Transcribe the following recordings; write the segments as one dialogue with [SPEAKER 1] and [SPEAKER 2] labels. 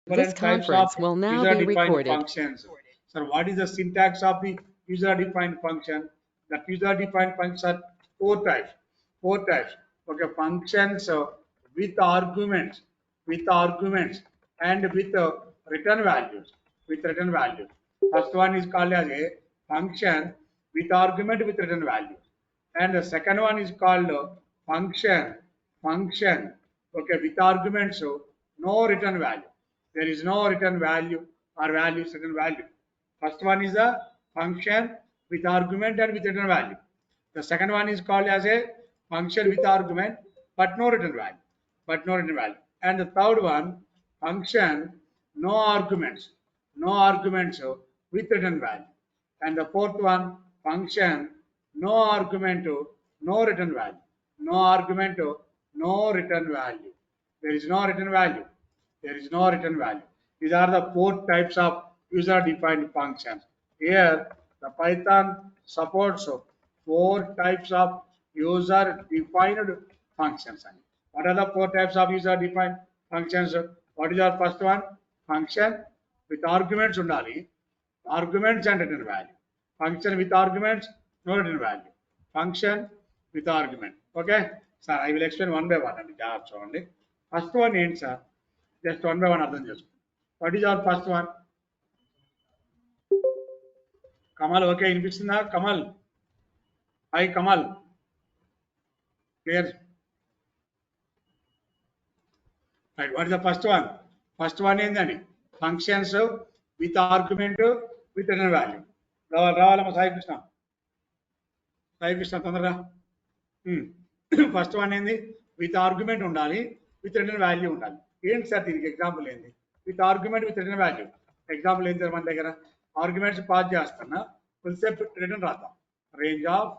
[SPEAKER 1] This
[SPEAKER 2] Different types of
[SPEAKER 1] conference will now be
[SPEAKER 2] user-defined
[SPEAKER 1] recorded.
[SPEAKER 2] functions. So what is the syntax of the user-defined function? The user-defined functions are four types. Four types. Okay, functions with arguments, and with return values. With return values. First one is called as a function with argument with return value, and the second one is called function okay with arguments, so no return value, there is no return value or values return value. First one is a function with argument and with return value. The second one is called as a function with argument but no return value, and the third one function no arguments, with return value, and the fourth one function no argument, no return value, no argument, no return value, there is no return value, these are the four types of user defined functions. Here the Python supports four types of user defined functions. What are the four types of user defined functions? What is our first one? Function with arguments undali, arguments and return value. Function with arguments, no return value. Function with argument. Okay, sir, I will explain one by one and చూడండి. First one ఏంటి sir? Just one by one అర్థం చేసుకోండి. What is our first one? Kamal, okay, వినిపిస్తుందా? Kamal, hi Kamal, clear? Right, what is the first one? First one ఏంటండి? Functions with argument with return value. రావాలమ్మా Sai Krishna తొందరగా. First one ఏంది? With argument ఉండాలి, with return value ఉండాలి. ఏంటి sir దీనికి example ఏంది? With argument with return value example ఏంటి sir? మన దగ్గర ఆర్గ్యుమెంట్స్ పాస్ చేస్తున్నా, ఫుల్సేప్ రిటర్న్ రాద్దాం. రేంజ్ ఆఫ్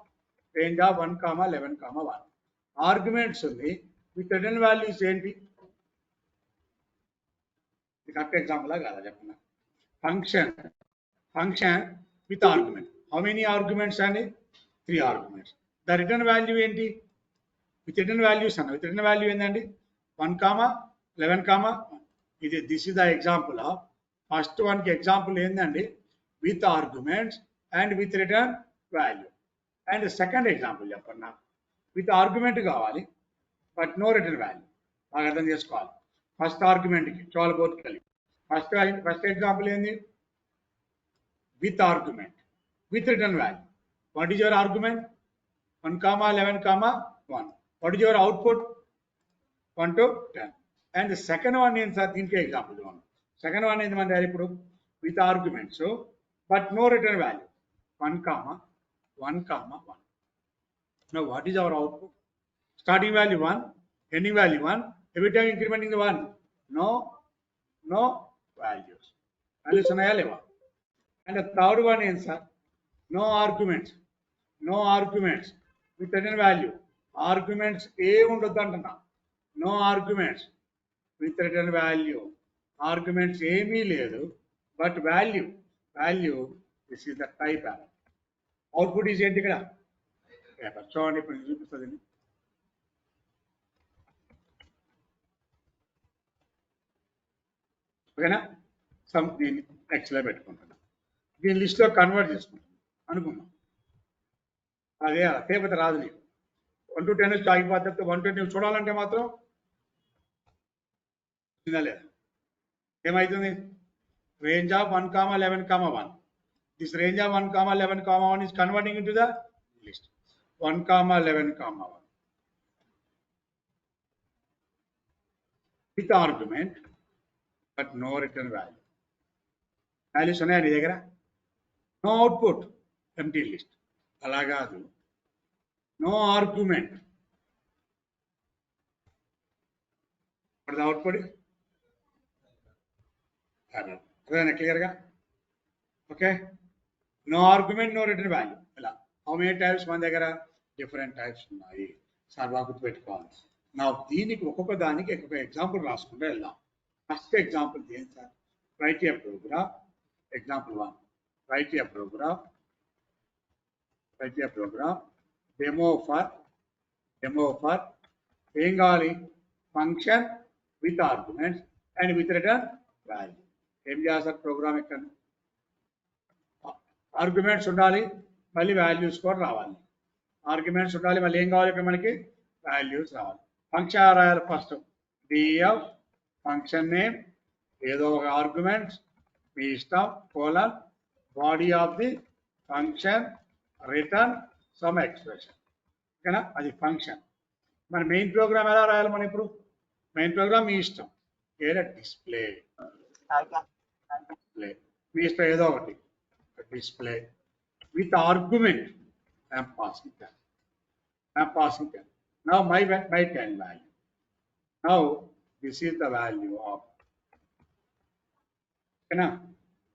[SPEAKER 2] 1,11,1 ఆర్గ్యుమెంట్స్ ఉంది, విత్ రిటర్న్ వాల్యూస్ ఏంటి? కరెక్ట్ ఎగ్జాంపుల్ కాదా చెప్పండి. Function with argument, how many arguments అండి? 3 ఆర్గ్యుమెంట్స్. ద రిటర్న్ వాల్యూ ఏంటి? విత్ రిటర్న్ వాల్యూస్ అన్న, విత్ రిటర్న్ వాల్యూ ఏంటండి? 1,11,1. ఇది this is the example of first one కి ఎగ్జాంపుల్ ఏంటండి? With arguments and with return value. And second example చెప్పండి నాకు. With argument కావాలి బట్ నో రిటర్న్ వాల్యూ. బాగా అర్థం చేసుకోవాలి. ఫస్ట్ ఆర్గ్యుమెంట్కి చాలా బోత్ కలిపి ఫస్ట్ ఎగ్జాంపుల్ ఏంది? with argument with return value. What is your argument? 1,11,1. What is your output? 1 to 10. And the second one is దీనికి ఎగ్జాంపుల్ చూడండి. సెకండ్ వన్ ఏంటి మన దగ్గర ఇప్పుడు? With arguments but no return value. 1,1,1. Now what is our output? Starting value 1, ending value 1, every time incrementing the 1. No values. Values ఉన్నాయా లేవా? And the third one is no arguments with return value. Arguments ఏ ఉండొద్దు అంటున్నా. No arguments with return value. Arguments ఏమీ లేదు but value. This is the type error. Output is ఏంటి ఇక్కడ? Paper చూడండి, ఇప్పుడు చూపిస్తుంది. ఓకేనా? సమ్ దీన్ని ఎక్స్లో పెట్టుకుంటున్నాను, దీని లిస్ట్లో కన్వర్ట్ చేసుకుంటాం అనుకున్నాం. అదే తేపతి రాదు నీకు. 1 to 10 వచ్చి ఆగిపోతే 1 to 10 చూడాలంటే మాత్రం లేదా ఏమవుతుంది? Range of 1,11,1. This range of 1,11,1 is converting into the list. 1,11,1 with argument but no return value. Values ఉన్నాయా నీ దగ్గర? No output, empty list. అలా కాదు, నో ఆర్గ్యుమెంట్, అవుట్పుట్ అదేనా క్లియర్గా? Okay, no argument, no return value. ఇలా హౌ మెనీ టైప్స్ మన దగ్గర? డిఫరెంట్ టైప్స్ ఉన్నాయి సార్, బాగా గుర్తుపెట్టుకోవాలి. నా దీనికి ఒక్కొక్క దానికి ఒక్కొక్క ఎగ్జాంపుల్ రాసుకుంటూ వెళ్దాం. ఫస్ట్ ఎగ్జాంపుల్ దేని sir? Write a program. Example 1, write a program, demo for ఏం కావాలి? Function with arguments and with return value. ఏం చేస్తారు ప్రోగ్రామ్ ఇక్కడ ఆర్గ్యుమెంట్స్ ఉండాలి, మళ్ళీ వాల్యూస్ కూడా రావాలి. ఆర్గ్యుమెంట్స్ ఉండాలి, మళ్ళీ ఏం కావాలి ఇక్కడ మనకి వాల్యూస్ రావాలి. ఫంక్షన్ రాయాలి ఫస్ట్. డిఎఫ్ ఫంక్షన్ నేమ్ ఏదో ఒక ఆర్గ్యుమెంట్స్ మీ ఇష్టం colon body of the function return some expression. ఓకేనా, అది ఫంక్షన్. మన మెయిన్ ప్రోగ్రామ్ ఎలా రాయాలి మనం ఇప్పుడు? మెయిన్ ప్రోగ్రామ్ మీ ఇష్టం, ఏదో డిస్ప్లే డిస్ప్లే మీ ఇష్టం ఏదో ఒకటి display with argument. I am passing 10. I am passing 10. Now my 10 value. Now this is the value of. Okay,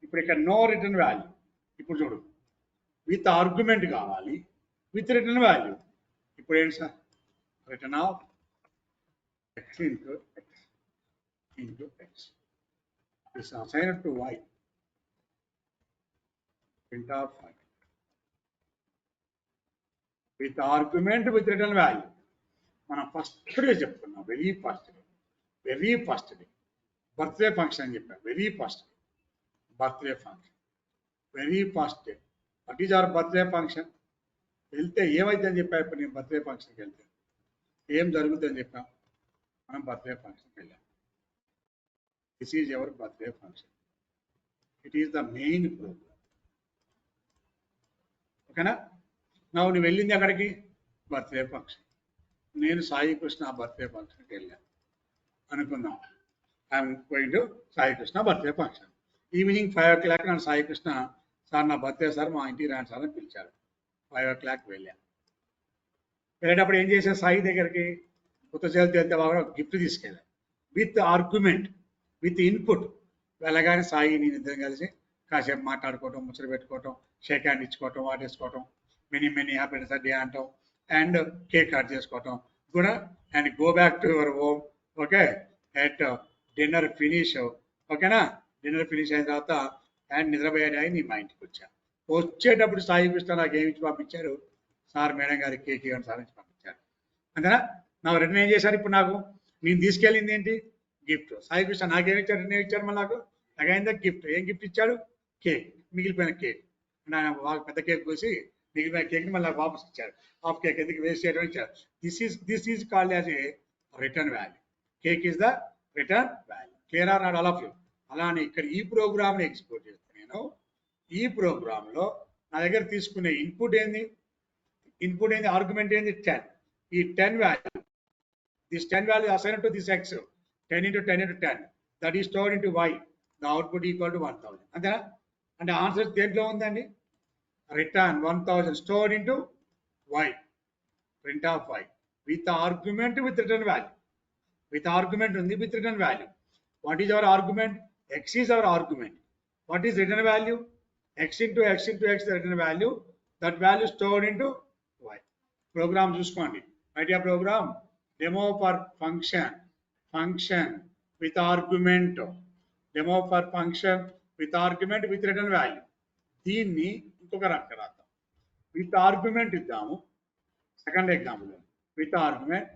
[SPEAKER 2] ఇప్పుడు ఇక్కడ no return value. ఇప్పుడు చూడు with argument కావాలి, with return value. ఇప్పుడు ఏంటి sir? Return of x into x is assigned to y. Print of with argument with return value. మనం first day చెప్తున్నాం, very first day birthday function అని చెప్పాం. Very first day birthday function, very first day. What is our birthday function? వెళ్తే ఏమైందని చెప్పా? ఇప్పుడు నేను birthday ఫంక్షన్కి వెళ్తే ఏం జరుగుతుందని చెప్పాం? మనం బర్త్డే ఫంక్షన్కి వెళ్ళాం. This is our birthday function. It is the main program. ఓకేనా? నువ్వు వెళ్ళింది అక్కడికి బర్త్డే ఫంక్షన్. నేను సాయి కృష్ణ బర్త్డే ఫంక్షన్కి వెళ్ళాను అనుకుందాం. I'm going to Sai Krishna birthday function. Evening 5 o'clock నన్ను సాయి కృష్ణ సార్ నా బర్త్డే సార్ మా ఇంటికి రాండి సార్ అని పిలిచాడు. 5 o'clock వెళ్ళాను. వెళ్ళేటప్పుడు ఏం చేశాను? సాయి దగ్గరికి కొత్త చేతులు వెళ్తే బాగా గిఫ్ట్ తీసుకెళ్ళాను విత్ ఆర్గ్యుమెంట్, విత్ ఇన్పుట్. వెళ్ళగానే సాయి నేను ఇద్దరం కలిసి కాసేపు మాట్లాడుకోవటం, ముచ్చట పెట్టుకోవటం, షేక్ హ్యాండ్ ఇచ్చుకోవటం, వాటేసుకోవటం, మెనీ హ్యాపీనెస్ డే అంటాం, అండ్ కేక్ కట్ చేసుకోవటం కూడా, and go back to your home. Okay, at dinner finish. ఓకేనా, డిన్నర్ ఫినిష్ అయిన తర్వాత అండ్ నిద్రపోయేటాయి నీ మా ఇంటికి వచ్చాను. వచ్చేటప్పుడు సాయి కృష్ణ నాకు ఏమి ఇచ్చి పంపించారు? సార్ మేడం గారి కేక్ ఇవ్వండి సార్ నుంచి పంపించారు. అంతేనా? నాకు రిటర్న్ ఏం చేశారు? ఇప్పుడు నాకు నేను తీసుకెళ్ళింది ఏంటి? గిఫ్ట్. సాయి కృష్ణ నాకేమి ఇచ్చారు? రిటర్న్ ఇచ్చారు మళ్ళీ నాకు అయిందా గిఫ్ట్. ఏం గిఫ్ట్ ఇచ్చాడు? కేక్, మిగిలిపోయిన కేక్. ఆయన బాగా పెద్ద కేక్ కోసి మిగిలిపోయిన కేక్ని మళ్ళీ వాపస్ ఇచ్చారు. హాఫ్ కేక్ ఎందుకు వేస్ట్ చేయడం ఇచ్చారు. This is called as a return value. Cake is the return value. Clear or not all of you? అలానే ఇక్కడ ఈ ప్రోగ్రామ్ని ఎక్స్పోర్ట్ చేస్తాను నేను. ఈ ప్రోగ్రాంలో నా దగ్గర తీసుకునే ఇన్పుట్ ఏంది? ఆర్గ్యుమెంట్ ఏంది? 10. ఈ 10 value, this 10 value assign to this x 10 into 10 into 10 that is stored into y. The output equal to 1000. అంతేనా? అంటే ఆన్సర్ దేంట్లో ఉందండి? Return 1000 stored into y. Print of y with argument with return value. With argument ఉంది, with return value. What is our argument? x is our argument. What is return value? x into x into x return value. That value stored into y. Program చూసుకోండి. Write a program. Demo for function with argument. Demo for function with argument with return value. దీన్ని ఇంకొక రకంగా రాద్దాం. With argument ఇద్దాము. Second example with argument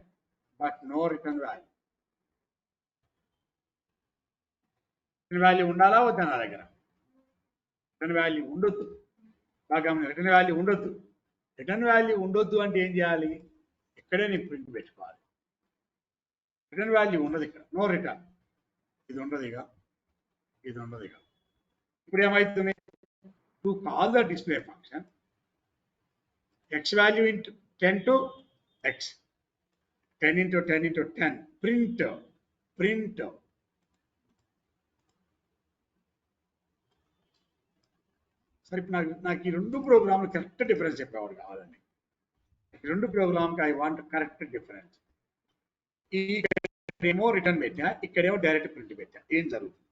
[SPEAKER 2] but no return value. Return value ఉండాలా వద్దా? నా దగ్గర రిటర్న్ వాల్యూ ఉండొద్దు. బాగా రిటర్న్ వాల్యూ ఉండొద్దు. రిటర్న్ వాల్యూ ఉండొద్దు అంటే ఏం చేయాలి? ఇక్కడే నేను ప్రింట్ పెట్టుకోవాలి. రిటర్న్ వాల్యూ ఉండదు ఇక్కడ. No return. ఇది ఉండదు ఇక, ఇది ఉండదు ఇక. ఇప్పుడు ఏమవుతుంది? To call the display function x value into 10 to x, 10 into 10 into 10 print. సరే, ఇప్పుడు నాకు ఈ రెండు ప్రోగ్రాంలు కరెక్ట్ డిఫరెన్స్ చెప్పేవాడు కావాలండి. ఈ రెండు ప్రోగ్రామ్కి ఐ వాంట్ కరెక్ట్ డిఫరెన్స్. ఇక్కడేమో రిటర్న్ పెట్టా, ఇక్కడేమో డైరెక్ట్ ప్రింట్ పెట్టా. ఏం జరుగుతుంది?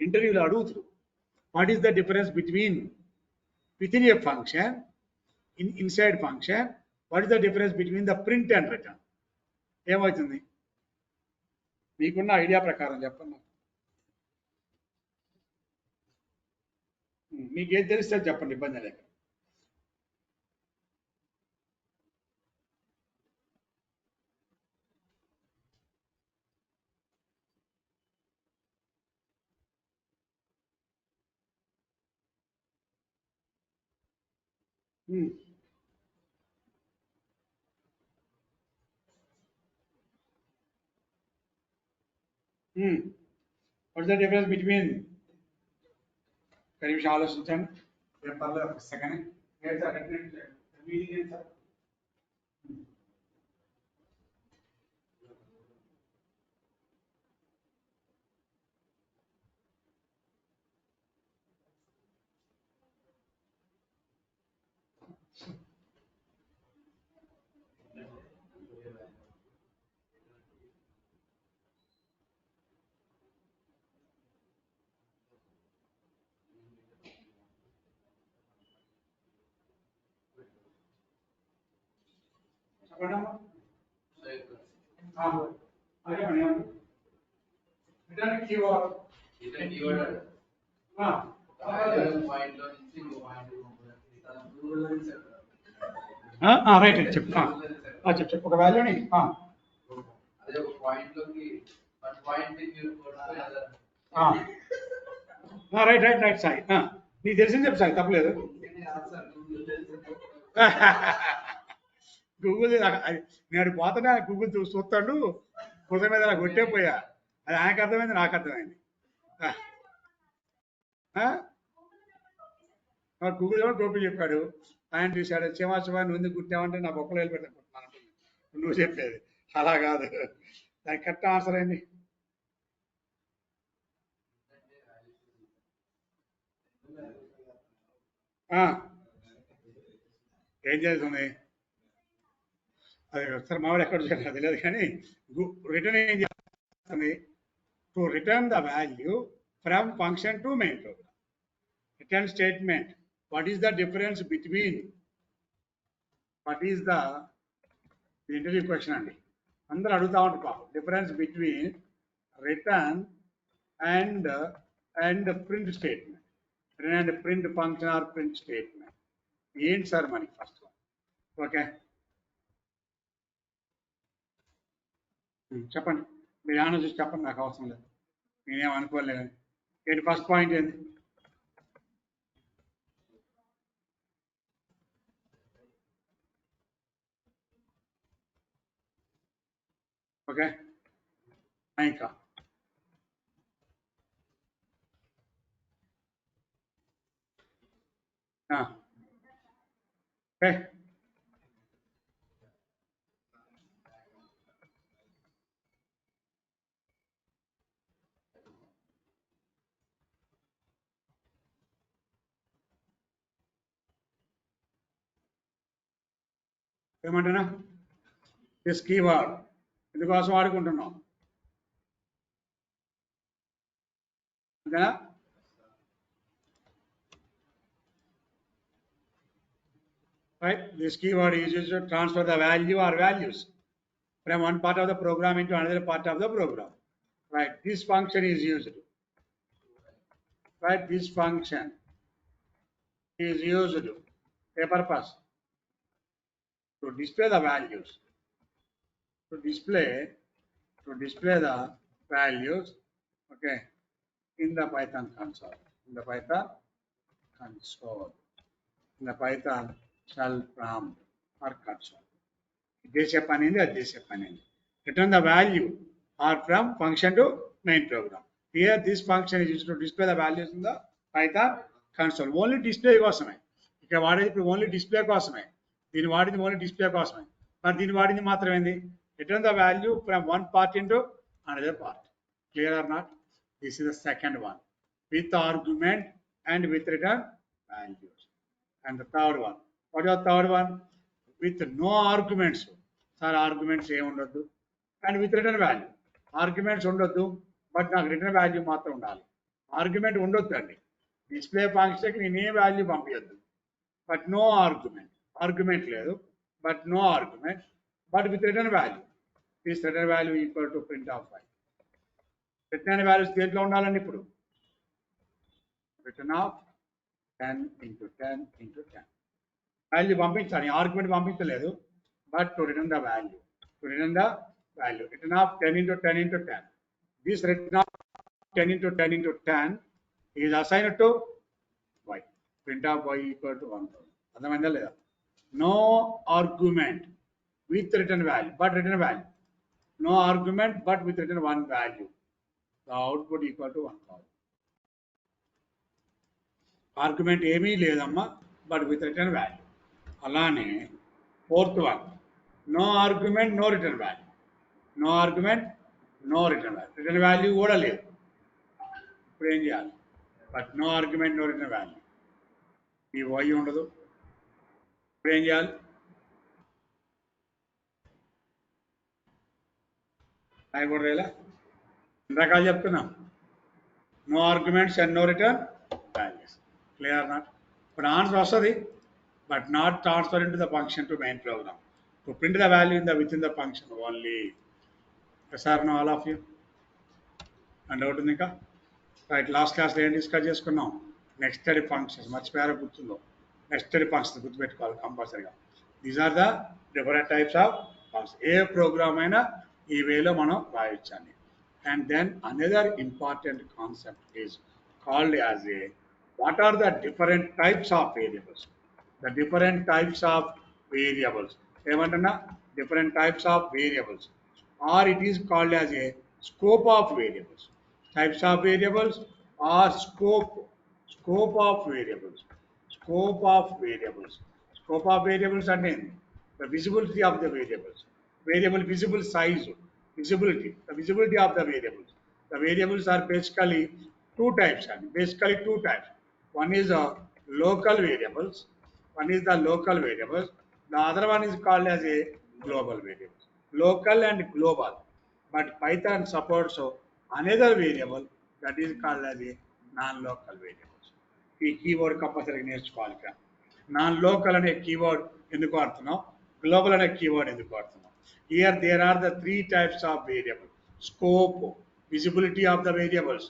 [SPEAKER 2] ఇంటర్వ్యూలో అడుగుతారు, what is the difference between within a function, inside function, what is the difference between the print and return? ఏమవుతుంది? మీకున్న ఐడియా ప్రకారం చెప్పండి. మీకేం తెలిస్తే చెప్పండి, ఇబ్బంది లేదు. Hmm. Hmm. What's the difference between కనీసం ఆలోచించండి ఏం పర్లేదు ఒక సెకండ్ ఏంటి సార్ మీటింగ్ ఏంటి సార్ చెప్పండమ్మా అడగండి రిటర్న్ కీవర్డ్ రైట్ చెప్పు చెప్పు చెప్పు ఒక వాల్యూని రైట్ రైట్ రైట్ సాయి నీకు తెలిసింది చెప్పు సాయి తప్పలేదు గూగుల్ నేను పోతానే గూగుల్ చూస్తాడు కుదర మీద నాకు కొట్టేపోయా అది ఆయనకు అర్థమైంది నాకు అర్థమైంది గూగుల్ ఏమో టోపీ చెప్పాడు ఆయన చూశాడు చిమాచిమా నువ్వు ఎందుకు కుట్టావంటే నా బొక్కలు వెళ్ళి పెట్టాను నువ్వు చెప్పేది అలా కాదు దానికి కరెక్ట్ ఆన్సర్ ఏంటి ఏం చేస్తుంది అది ఒకసారి మామిడి ఎక్కడ చూసాను తెలియదు కానీ రిటర్న్ ఏం చేస్తుంది to return the value from function to main program return statement what is the difference between what is the interview question అండి అందరూ అడుగుతూ ఉంటారు difference between return and print statement return and print function or print statement ఏంటి sir మనకి first okay చెప్పండి మీరు ఏమన్నా చూసి చెప్పండి నాకు అవసరం లేదు నేనేం అనుకోలేదు ఏంటి ఫస్ట్ పాయింట్ ఏంటి ఓకే ఇంకా ఓకే ఏమంటున్నా దిస్ కీవర్డ్ ఇందుకోసం వాడుకుంటున్నాం అంతేనా right this keyword is used to transfer the value or values from one part of the program into another part of the program right this function is used right this function is used a purpose to display the values to display the values okay in the python console in the python console in the python shell prompt or console చేసే పని ఏంది అది చేసే పని ఏంది return the value or from function to main program here this function is used to display the values in the Python console only display కోసమే ఇక్కడ వాడేది ఇప్పుడు ఓన్లీ డిస్ప్లే కోసమే దీన్ని వాడింది ఓన్లీ డిస్ప్లే కోసమే మరి దీన్ని వాడింది మాత్రం ఏంది return the value from one part into another part clear or not this is the second one with argument and with return values and the third one what is the third one with no arguments sir arguments ఏ ఉండొద్దు and with return value arguments ఉండొద్దు but నాకు return value మాత్రం ఉండాలి argument ఉండొద్దు అండి display ఫంక్షన్కి నేను ఏ వాల్యూ పంపించద్దు బట్ నో ఆర్గ్యుమెంట్ లేదు but no argument but with return value this return value equal to print of return values దేంట్లో ఉండాలండి ఇప్పుడు return of 10 into 10 into 10 value పంపించాలి ఆర్గ్యుమెంట్ పంపించలేదు but to return the value return of 10 into 10 into 10 this return of 10 into 10 into 10 is assigned to y print of y equal to 1000 అర్థమైందా లేదా? No argument with return value, but return value. No argument but with return one value. The output equal to 1 కావాలి. Argument ఏమీ లేదమ్మా, but with return value. అలానే fourth one, no argument no return value. No argument no return value. Return value కూడా లేదు. ఇప్పుడు ఏం చేయాలి? But no argument no return value, ఈ వై ఉండదు. ఇప్పుడు ఏం చేయాలి? అయిపోలేదా? రకాలు చెప్తున్నాం. No arguments and no return values. Clear not? ఇప్పుడు ఆన్సర్ వస్తుంది, but not transfer into the function to main program. To print the value in the within the function only. Yes or no, all of you? And out ఉంది ఇంకా right. Last క్లాస్లో ఏం discuss చేసుకున్నాం? Nested functions. మర్చిపోయారో గుర్తుందో? Nested functions గుర్తుపెట్టుకోవాలి కంపల్సరీగా. These are the different types of functions. ఏ program అయినా ఈ వేలో మనం రాయొచ్చండి. And then another important concept is called as a what are the different types of variables? The different types of variables. ఏమంటున్నా? Different types of variables. Or it is called as a scope of variables. Types of variables or scope of variables. Scope of variables. Scope of variables అంటే the visibility of the variables. Variable visible size, visibility, the visibility of the variables. The variables are basically two types. Basically two types. One is local variables. One is the local variables. The other one is called as a global variables. Local and global. But Python supports another variable that is called as a non-local variables. ఈ keyword compulsory నేర్చుకోవాలి. Nonlocal అనే keyword ఎందుకు వాడుతున్నాం? Global అనే keyword ఎందుకు వాడుతున్నాం? Here there are the 3 types of variable. Scope, visibility of the variables.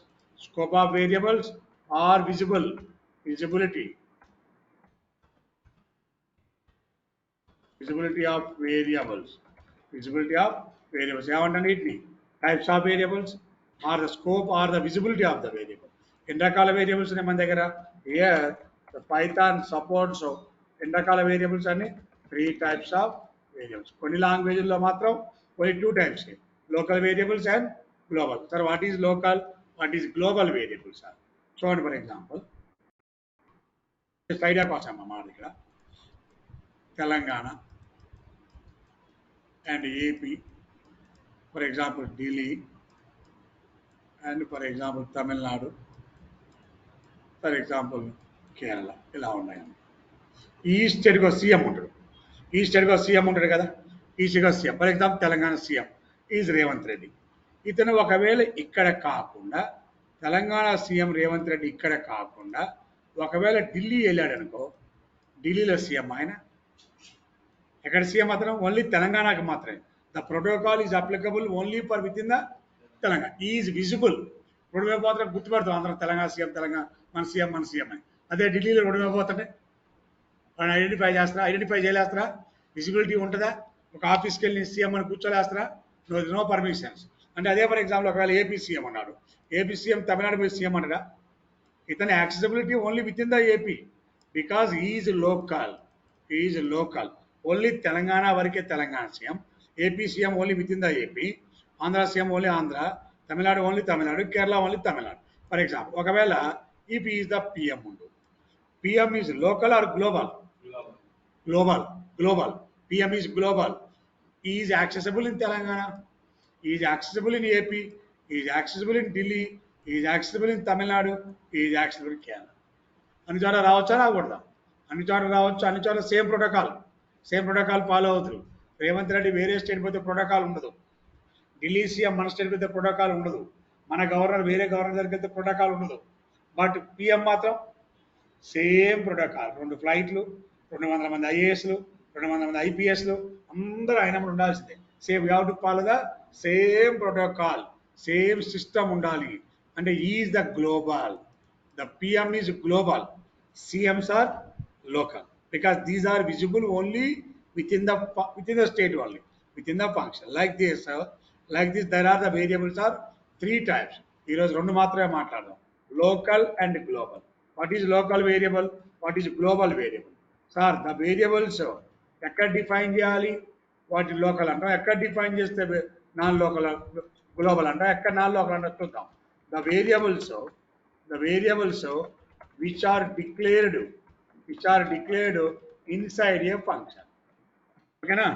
[SPEAKER 2] Scope of variables are visible. Visibility of variables. Visibility of variables. ఏమంటాను వీటిని? Types of variables are the scope or the visibility of the variable. ఎన్ని రకాల variables ఉన్నాయి మన దగ్గర? Here Python supports ఎన్ని రకాల variables అని? 3 types ఆఫ్ వేరియబుల్స్. కొన్ని లాంగ్వేజ్లో మాత్రం only 2 types, local variables and global. Sir what is local, what is global variables? Sir చూడండి, ఫర్ ఎగ్జాంపుల్ ఐడియా కోసం మా దగ్గర Telangana and AP, for example Delhi and for example Tamil Nadu, for example Kerala, ఇలా ఉన్నాయండి. ఈ స్టేట్కి సీఎం ఉంటాడు, ఈ స్టేట్కి సీఎం ఉంటాడు కదా, ఈ స్టేట్కి CM. For example Telangana CM is Revanth Reddy. ఇతను ఒకవేళ ఇక్కడ కాకుండా, తెలంగాణ సీఎం రేవంత్ రెడ్డి ఇక్కడ కాకుండా ఒకవేళ ఢిల్లీ వెళ్ళాడు అనుకో, ఢిల్లీలో సీఎం ఆయన. ఎక్కడ సీఎం అతను? ఓన్లీ తెలంగాణకి మాత్రమే. The protocol is applicable only for with in the Telangana. Is visible. Road మీద పోతే గుర్తుపెడతాం అందరం, తెలంగాణ సీఎం, తెలంగాణ మన సీఎం అని. అదే ఢిల్లీలో రోడ్డు మీద పోతుంటే వాళ్ళని ఐడెంటిఫై చేయలేస్తారా? విజిబిలిటీ ఉంటుందా? ఒక ఆఫీస్కి వెళ్ళి సీఎం అని కూర్చోలేస్తారా? No permissions. అంటే అదే ఫర్ ఎగ్జాంపుల్ ఒకవేళ ఏపీ సీఎం అన్నాడు, ఏపీ సీఎం తమిళనాడు పోయి సీఎం అన్నాడా? ఇతని accessibility only with in the AP, because is local. Only Telangana వరకే Telangana CM, AP CM only with in the AP, Andhra CM only Andhra, Tamil Nadu only Tamil Nadu, Kerala only Tamil Nadu. For example ఒకవేళ EP is the PM ఉండు, PM is local are global? Global. PM is global. He is accessible in Telangana, he is accessible in AP, he is accessible in Delhi, he is accessible in Tamil Nadu, he is accessible in Kerala. అన్ని చోట్ల రావచ్చా? రాకూడదా? అన్ని చోట్ల రావచ్చు. అన్ని చోట్ల same protocol follow అవుతారు. రేవంత్ రెడ్డి వేరే స్టేట్ పోతే ప్రోటోకాల్ ఉండదు, ఢిల్లీ సీఎం మన స్టేట్ పోతే ప్రోటోకాల్ ఉండదు, మన గవర్నర్ వేరే గవర్నర్ దగ్గరికి వెళ్తే ప్రోటోకాల్ ఉండదు. బట్ పిఎం మాత్రం సేమ్ ప్రోటోకాల్. 2 ఫ్లైట్లు, 200 మంది ఐఏఎస్లు, 200 మంది ఐపీఎస్లు, అందరూ ఆయన ఉండాల్సిందే. Same you have to follow the same protocol, same system ఉండాలి. అంటే is the global. The PM is global, CMs are local, because these are visible only within the state only, within the function. Like this there are the variables are 3 types. ఈ రోజు 2 మాత్రమే మాట్లాడదాం, local and global. What is local variable, what is global variable? Sir the variables ఎక్కడ define చేయాలి, వాటి local అంటాం, ఎక్కడ define చేస్తే నాన్ లోకల్ గ్లోబల్ అంటాం, ఎక్కడ నాన్ లోకల్ అంటాం చూద్దాం. The variables which are declared inside a function. ఓకేనా?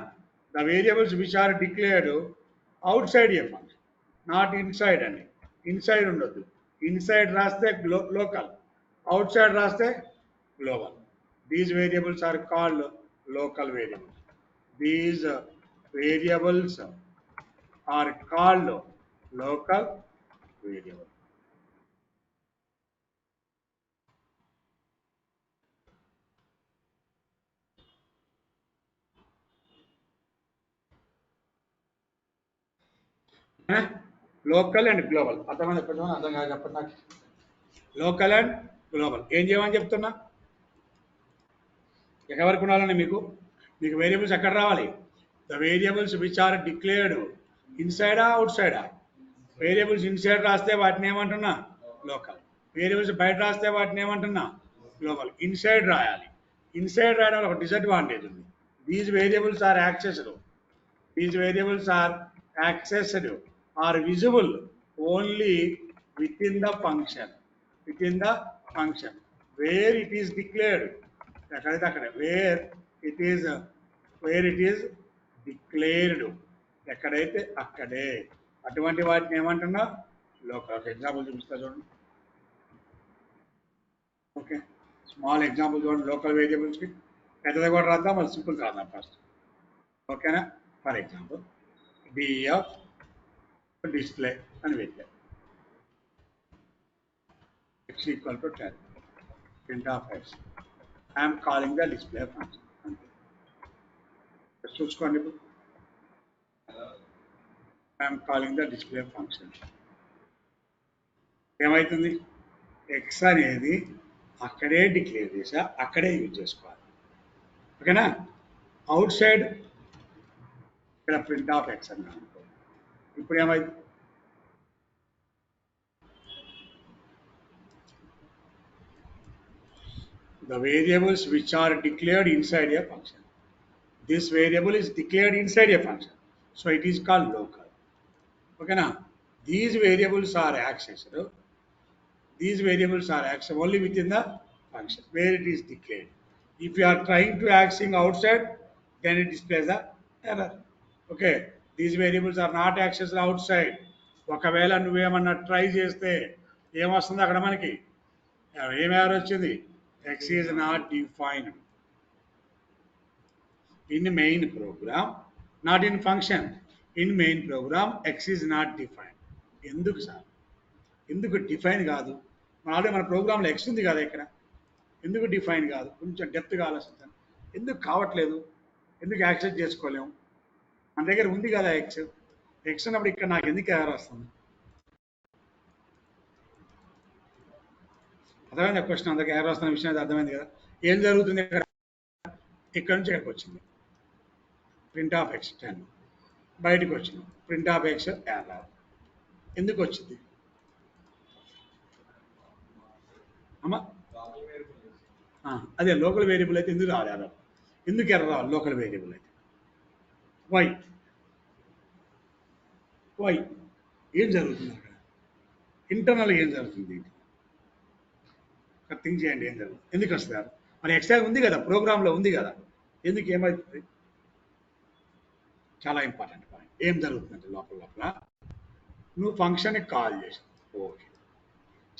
[SPEAKER 2] The variables which are declared outside a function, not inside అండి. ఇన్సైడ్ ఉండొద్దు. ఇన్సైడ్ రాస్తే లోకల్, అవుట్ సైడ్ రాస్తే global. These variables are called local variables. These variables are called local variables. Local and global అర్థమైంది చెప్పండి, అర్థం కాదు చెప్పండి నాకు. లోకల్ అండ్ గ్లోబల్ ఏం చేయమని చెప్తున్నా, ఎక్కడి వరకు ఉండాలండి మీకు వేరియబుల్స్ ఎక్కడ రావాలి? The variables which are declared ఇన్సైడా అవుట్ సైడా? వేరియబుల్స్ ఇన్సైడ్ రాస్తే వాటిని ఏమంటున్నా లోకల్, వేరియబుల్స్ బయట రాస్తే వాటిని ఏమంటున్నా గ్లోబల్. ఇన్సైడ్ రాయాలి. ఇన్సైడ్ రాయడం ఒక డిసడ్వాంటేజ్ ఉంది. These variables are accessed or visible only within the function where it is declared. ఎక్కడైతే అక్కడ where it is declared, ఎక్కడైతే అక్కడే. అటువంటి వాటిని ఏమంటున్నా లోకల్. ఎగ్జాంపుల్ చూపిస్తా చూడండి. ఓకే, స్మాల్ ఎగ్జాంపుల్ చూడండి లోకల్ వేరియబుల్స్కి. పెద్దది కూడా రాద్దాం, మళ్ళీ సింపుల్ రాద్దాం ఫస్ట్. ఓకేనా? ఫర్ ఎగ్జాంపుల్ df display అని పెట్టారు, x equal to 10, print of x. I am calling the display function. చూసుకోండి, ఇప్పుడు I am calling the display function. ఏమవుతుంది? x అనేది అక్కడే డిక్లేర్ చేసా, అక్కడే యూజ్ చేసుకోవాలి. ఓకేనా? అవుట్ సైడ్ ఇక్కడ ప్రింట్ ఆఫ్ ఎక్స్ అన్నా అనుకో. ఇప్పుడు ఏమైంది? The variables which are declared inside a function. This variable is declared inside a function, so it is called local. Okay, now these variables are accessed only within the function where it is declared. If you are trying to accessing outside, then it displays the error. Okay, these variables are not accessed outside. ఒకవేళ నువ్వేమన్నా try చేస్తే ఏమొస్తుంది అక్కడ మనకి? ఏం error వచ్చింది? x is not defined in main program, not in function. In main program x is not defined. ఎందుకు sir? ఎందుకు డిఫైన్ కాదు? ఆల్రెడీ మన ప్రోగ్రాంలో ఎక్స్ ఉంది కదా ఇక్కడ, ఎందుకు డిఫైన్ కాదు? కొంచెం డెప్త్గా ఆలోచించాను. ఎందుకు కావట్లేదు? ఎందుకు యాక్సెస్ చేసుకోలేము? మన దగ్గర ఉంది కదా ఎక్స్ ఉన్నప్పుడు ఇక్కడ నాకు ఎందుకు ఎర్రర్ వస్తుంది? అర్థమైంది క్వశ్చన్? అందరికి ఎర్రర్ వస్తున్న విషయం అర్థమైంది కదా? ఏం జరుగుతుంది ఇక్కడ? ఇక్కడ నుంచి ఎక్కడికి వచ్చింది? ప్రింట్ ఆఫ్ ఎక్స్ 10, బయటకు వచ్చింది ప్రింట్ ఆఫ్ ఎక్స్ ఎర్రర్. ఎందుకు వచ్చింది అమ్మా? అదే లోకల్ వేరియబుల్ అయితే ఎందుకు రావాలి ఎర్రర్? ఎందుకు ఎర్రర్ రావాలి లోకల్ వేరియబుల్ అయితే? వై ఏం జరుగుతుంది అక్కడ? ఇంటర్నల్ ఏం జరుగుతుంది? థింక్ చేయండి, ఏం జరుగుతుంది? ఎందుకు వస్తారు? మరి ఎక్స్ట్రా ఉంది కదా, ప్రోగ్రాంలో ఉంది కదా, ఎందుకు ఏమవుతుంది? చాలా ఇంపార్టెంట్ పాయింట్. ఏం జరుగుతుందంటే లోపల నువ్వు ఫంక్షన్ని కాల్ చేసావు. ఓకే,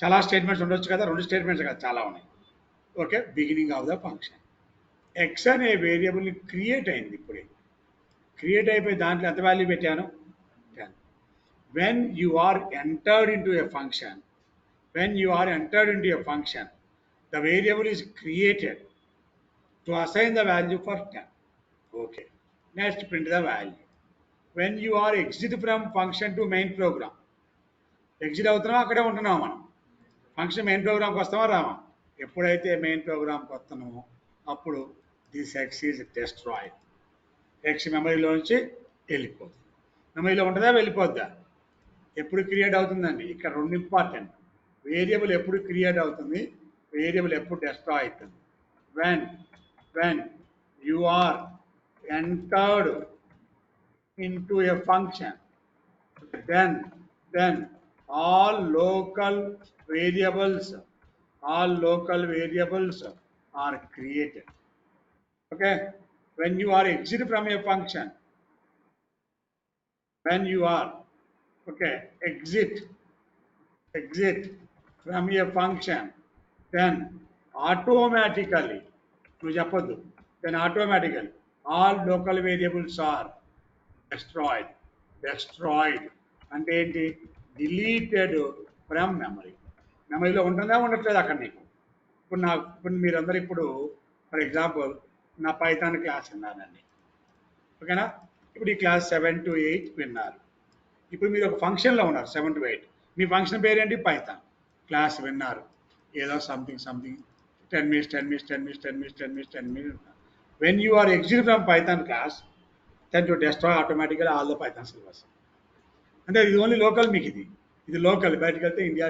[SPEAKER 2] చాలా స్టేట్మెంట్స్ ఉండొచ్చు కదా, 2 స్టేట్మెంట్స్ కదా, చాలా ఉన్నాయి. Okay, beginning of the function X అనే వేరియబుల్ని క్రియేట్ అయింది. ఇప్పుడే క్రియేట్ అయిపోయి దాంట్లో ఎంత వాల్యూ పెట్టాను? 10. When you are entered into a function, the variable is created to assign the value for 10. Okay, next print the value. When you are exit from function to main program, exit అవుతున్నాం, అక్కడే ఉంటున్నాం మనం. Function main ప్రోగ్రామ్కి వస్తామా రామా? ఎప్పుడైతే main ప్రోగ్రామ్కి వస్తున్నామో అప్పుడు this X is destroyed. X మెమరీలో నుంచి వెళ్ళిపోతుంది. మెమరీలో ఉంటుందా వెళ్ళిపోద్దా? ఎప్పుడు క్రియేట్ అవుతుందండి? ఇక్కడ 2 ఇంపార్టెంట్. వేరియబుల్ ఎప్పుడు క్రియేట్ అవుతుంది, వేరియబుల్ ఎప్పుడు డెస్ట్రాయ్ అవుతుంది. When when you are entered into a function, then all local variables, all local variables are created. Okay, when you are exit from a function, when you are okay exit from a function, then automatically నువ్వు చెప్పొద్దు then automatically all local variables are destroyed. Destroyed అంటే ఏంటి? Deleted from memory. మెమరీలో ఉంటుందా ఉండట్లేదు అక్కడ నీకు. ఇప్పుడు మీరందరూ ఇప్పుడు ఫర్ ఎగ్జాంపుల్ నా పైథాన్ క్లాస్ విన్నానండి, ఓకేనా? ఇప్పుడు ఈ క్లాస్ 7 to 8 విన్నారు. ఇప్పుడు మీరు ఒక ఫంక్షన్లో ఉన్నారు 7 to 8. మీ ఫంక్షన్ పేరేంటి? పైథాన్. క్లాస్ విన్నారు, ఏదో something 10 minutes 10 minutes 10 minutes 10 minutes 10 minutes 10 minutes. When you are exit from Python class, then to destroy automatically all the Python syllabus. అంటే ఇది ఓన్లీ లోకల్, మీకు ఇది లోకల్. బయటకు వెళ్తే ఇండియా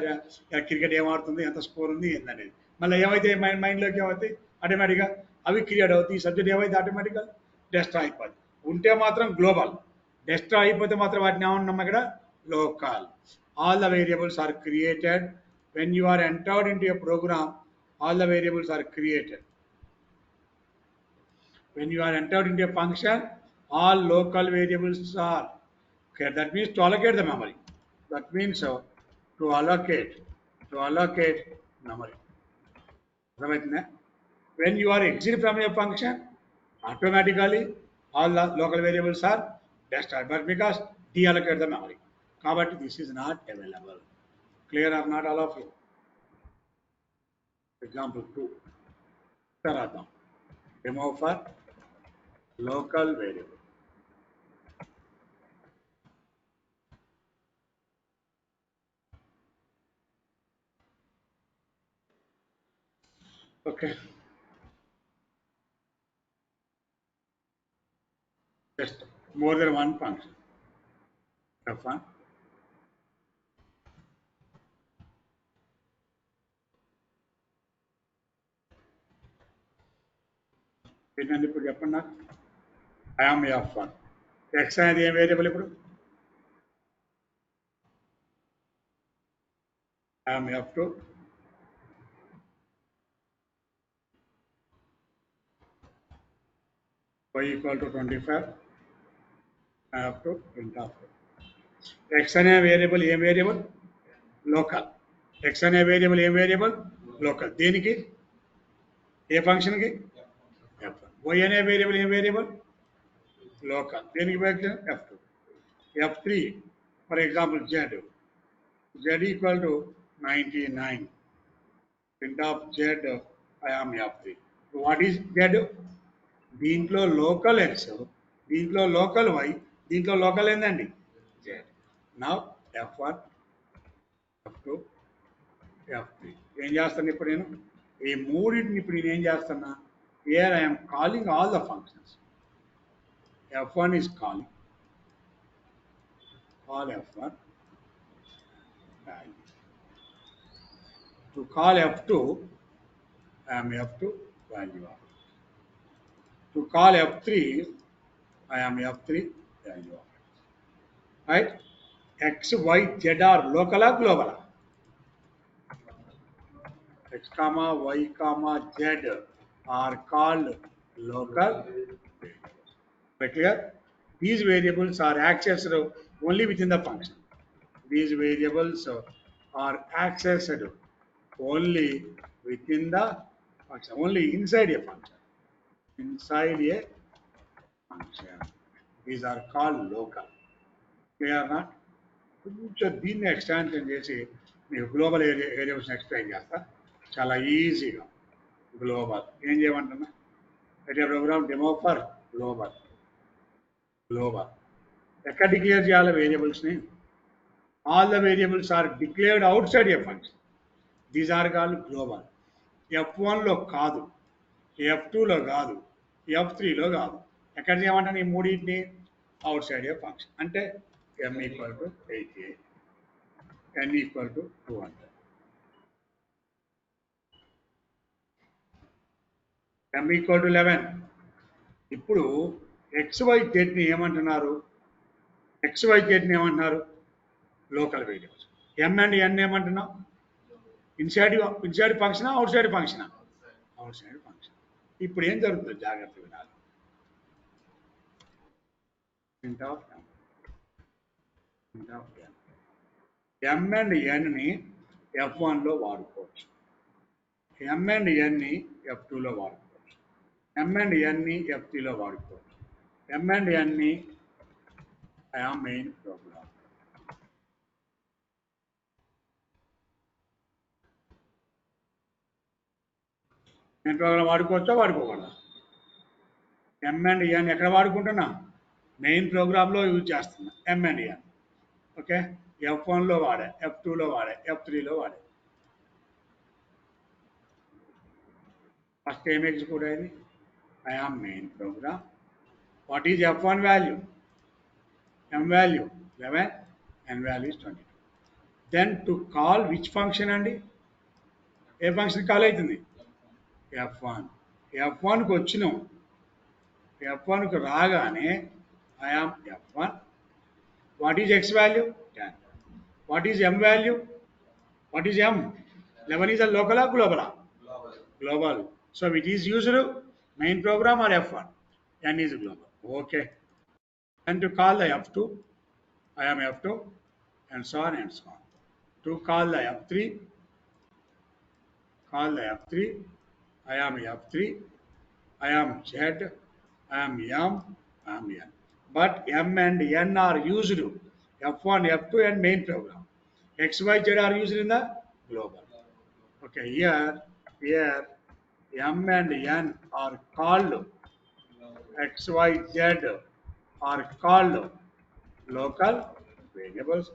[SPEAKER 2] క్రికెట్ ఏమాడుతుంది, ఎంత స్కోర్ ఉంది ఏందనేది మళ్ళీ ఏమైతే మైండ్లోకి ఏమవుతాయి ఆటోమేటిక్గా అవి క్రియేట్ అవుతాయి. ఈ సబ్జెక్ట్ ఏమైతే ఆటోమేటిక్గా డెస్ట్రాయ్ అయిపోద్ది. ఉంటే మాత్రం గ్లోబల్, డెస్ట్రాయ్ అయిపోతే మాత్రం వాటిని ఏమన్నాం ఇక్కడ? Local. All the variables are created when you are entered into a program. All the variables are created when you are entered into a function. All local variables are created. That means to allocate the memory. That means to allocate memory. When you are exit from a function, automatically all the local variables are destroyed, but because deallocate the memory. Kabatti this is not available. Clear or not, all of you? Example 2. Taradam. Remove for local variable. Okay. Just more than one function. F1. ఏంటంటే ఇప్పుడు చెప్పండి నాకు. I am F1. X అనేది ఏం variable ఇప్పుడు? I am F2. Y equal to 25. I have to print off. X అనే variable ఏం variable? Local. X అనే వేరియబుల్ ఏం వేరియబుల్? లోకల్. దేనికి? ఏ ఫంక్షన్కి? F1. Y అనే వేరియబుల్ ఏం వేరియబుల్? లోకల్. దేనికి? F2. F3 for example Z. Z equal to 99. Print of Z, I am F3. What is Z? దీంట్లో లోకల్ ఎక్స్, దీంట్లో లోకల్ వై, దీంట్లో లోకల్ ఏందండి? Z. Now F1, F2, F3. ఏం చేస్తాను ఇప్పుడు నేను? ఈ మూడింటిని ఇప్పుడు నేను ఏం చేస్తున్నా? Here I'm calling all the functions. F1 is calling, call F1 value. To call F2, I am F2 value of. To call F3, I am F3 value of. Right? X, Y, Z are local or global? X comma Y comma Z are called local variables. Clear? These variables are accessed only within the function. These variables are accessed only within the function, only inside a function. Inside a function. These are called local. Clear not? కొంచెం దీన్ని extension చేసి మీకు global variables explain చేస్తా చాలా ఈజీగా. Global ఏం చేయమంటున్నా? Program demo for global. Global ఎక్కడ డిక్లేర్ చేయాలి వేరియబుల్స్ని? All the variables are declared outside a function. These are called global. F1లో కాదు, F2లో కాదు, F3లో కాదు. ఎక్కడ చేయమంటాను ఈ మూడింటిని? Outside a function. అంటే m equal to 88, n equal to 200. m equal to 11. ఇప్పుడు XYZ ఏమంటున్నారు? XYZ ఏమంటున్నారు? Local variables. m and n ఏమంటున్నాం? Inside function, outside function, outside function. ఇప్పుడు ఏం జరుగుతుంది జాగ్రత్త వినాలి. int of m, int of n. m and n ని f1 లో వాడుకోవచ్చు, m అండ్ n ని f2 లో వాడుకోవచ్చు, m అండ్ n ని f3 లో వాడుకోవచ్చు, m అండ్ n ని మెయిన్ ప్రోగ్రామ్. మెయిన్ ప్రోగ్రామ్ వాడుకోవచ్చా వాడుకోకూడదా? m అండ్ n ఎక్కడ వాడుకుంటున్నా? మెయిన్ ప్రోగ్రాంలో యూజ్ చేస్తున్నా m and n. Okay, f1 లో వాడే, f2 లో వాడే, f3 లో వాడే. ఫస్ట్ ఏం ఎగ్జిక్యూట్ అయింది? I am main program. What is f1 value? m value 11, n value is 22. Then to call which function అండి? ఏ ఫంక్షన్ కాల్ అవుతుంది? f1. f1కి వచ్చినాం, f1కి రాగానే I am f1. What is x value? 10. What is m value? What is m? 11 is a local or global? Global. So it is used main program or f1? n is global. Okay. And to call the f2, I am f2, and so on and so on. To call the f3, I am f3, I am z, I am m, I am n. But m and n are used f1, f2 and main program. X, y, z are used in the global. Okay, here m and n are called x, y, z are called local variables.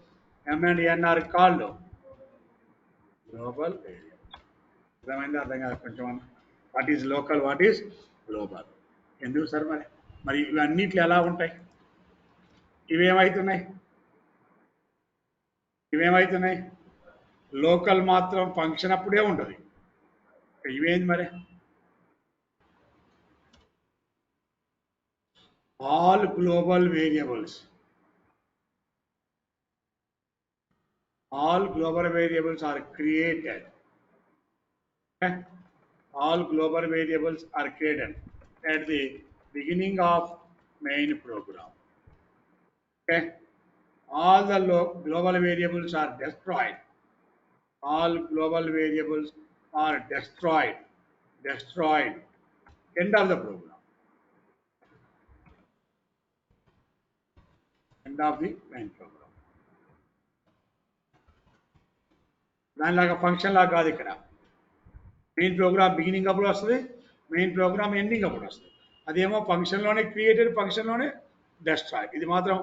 [SPEAKER 2] M and n are called global variables. అర్థమైందా? అర్థం కాదు కొంచెం. What is local, what is global? ఎందుకు sir మరి ఇవన్నిట్లు ఎలా ఉంటాయి? ఇవేమవుతున్నాయి? Local మాత్రం function అప్పుడే ఉంటుంది. ఇవేంది మరి? all global variables are created. Okay? All global variables are created at the beginning of main program. Okay? All the global variables are destroyed. All global variables are destroyed. End of the program. End of the main program. దానిలాగా function లాగా కాదు ఇక్కడ. Main programme beginning అప్పుడు వస్తుంది, main programme ending అప్పుడు వస్తుంది. అదేమో ఫంక్షన్లోనే created, ఫంక్షన్లోనే destroy. ఇది మాత్రం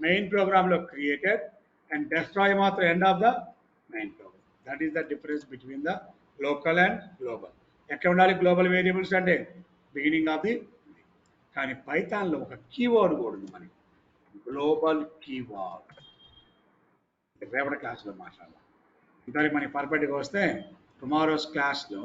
[SPEAKER 2] మెయిన్ ప్రోగ్రాంలో క్రియేటెడ్ అండ్ డెస్ట్రాయ్ మాత్రం end of the main program. That is the difference between the local and global. ఎక్కడ ఉండాలి గ్లోబల్ వేరియబుల్స్ అంటే? Beginning of the. కానీ పైథాన్లో ఒక కీవర్డ్ కూడా ఉంది మనకి, గ్లోబల్ కీవర్డ్. రేపటి క్లాస్లో మాట్లాడాలి. ఇంతవరకు మనకి పర్ఫెక్ట్గా వస్తే టుమారోస్ క్లాస్లో